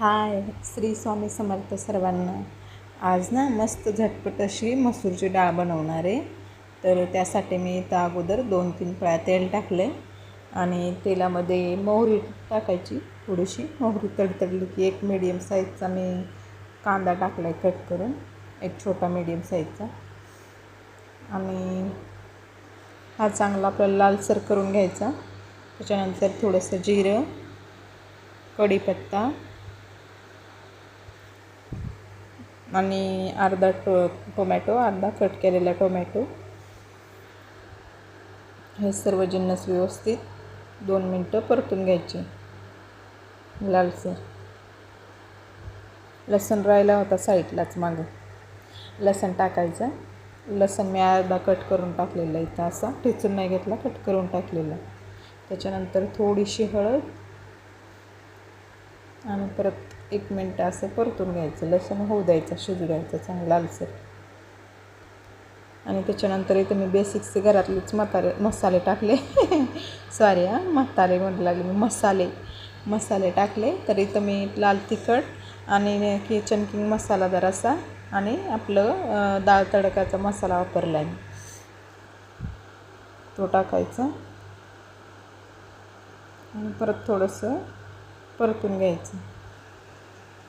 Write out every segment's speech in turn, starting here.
हाय, श्री स्वामी समर्थ सर्वांना. आज ना मस्त झटपट अशी मसूरची डाळ बनवणार आहे. तर त्यासाठी मी इथं अगोदर 2-3 पळ्या तेल टाकले आणि तेलामध्ये मोहरी टाकायची. थोडीशी मोहरी तडतडली की एक मीडियम साईजचा मी कांदा टाकला आहे कट करून, एक छोटा मीडियम साईजचा. आणि हा चांगला आपल्याला लालसर करून घ्यायचा. त्याच्यानंतर थोडंसं जिरं, कढीपत्ता आणि अर्धा टोमॅटो, अर्धा कट केलेला टोमॅटो, हे सर्व जिन्नस व्यवस्थित 2 मिनटं परतून घ्यायचे लालसर. लसूण राहिला होता साईडलाच मागं, लसूण टाकायचा. लसूण मी अर्धा कट करून टाकलेला इथं, असा ठेचून नाही घेतला, कट करून टाकलेला. त्याच्यानंतर थोडीशी हळद आणि परत 1 मिनटं असं परतून घ्यायचं. लसूण होऊ द्यायचा, शिजू द्यायचा चांगला लालसर. आणि त्याच्यानंतर इथं मी बेसिक्स घरातलेच मसाले टाकले सॉरी म्हातारे म्हटलं लागले मी, मसाले टाकले. तर इथं मी लाल तिखट आणि किचन किंग मसाला जरासा आणि आपलं डाळ तडकाचा मसाला वापरला आहे, तो टाकायचा. आणि परत थोडंसं परतून घ्यायचं.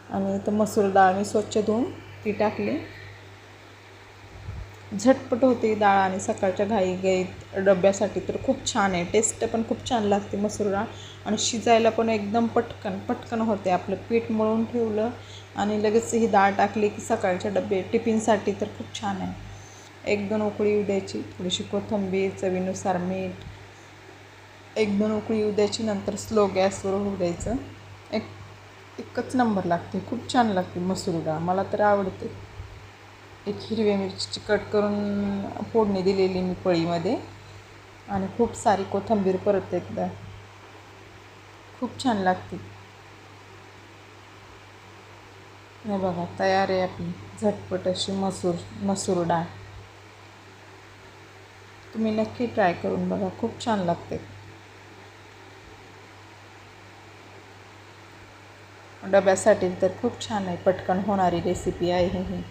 आणि इथं मसूर डाळ मी स्वच्छ धुवून ती टाकली. झटपट होते डाळ आणि सकाळच्या घाईत डब्यासाठी तर खूप छान आहे. टेस्ट पण खूप छान लागते मसूर डाळ आणि शिजायला पण एकदम पटकन होते. आपलं पीठ मळून ठेवलं आणि लगेच ही डाळ टाकली की सकाळच्या टिफिनसाठी तर खूप छान आहे. 1-2 उकळी येऊ द्यायची, थोडीशी कोथिंबीर, चवीनुसार मीठ, 1-2 उकळी येऊ द्यायची. नंतर स्लो गॅसवर होऊ द्यायचं. एकच नंबर लागते, खूप छान लागते मसूर डाळ, मला तर आवडते. एक हिरव्या मिरचीची कट करून फोडणी दिलेली मी पळीमध्ये आणि खूप सारी कोथिंबीर परत एकदा, खूप छान लागते. हे बघा तयार आहे आपली झटपट अशी मसूर डाळ. तुम्ही नक्की ट्राय करून बघा, खूप छान लागते. डब्यासाठी तर खूप छान आहे, पटकन होणारी रेसिपी आहे ही.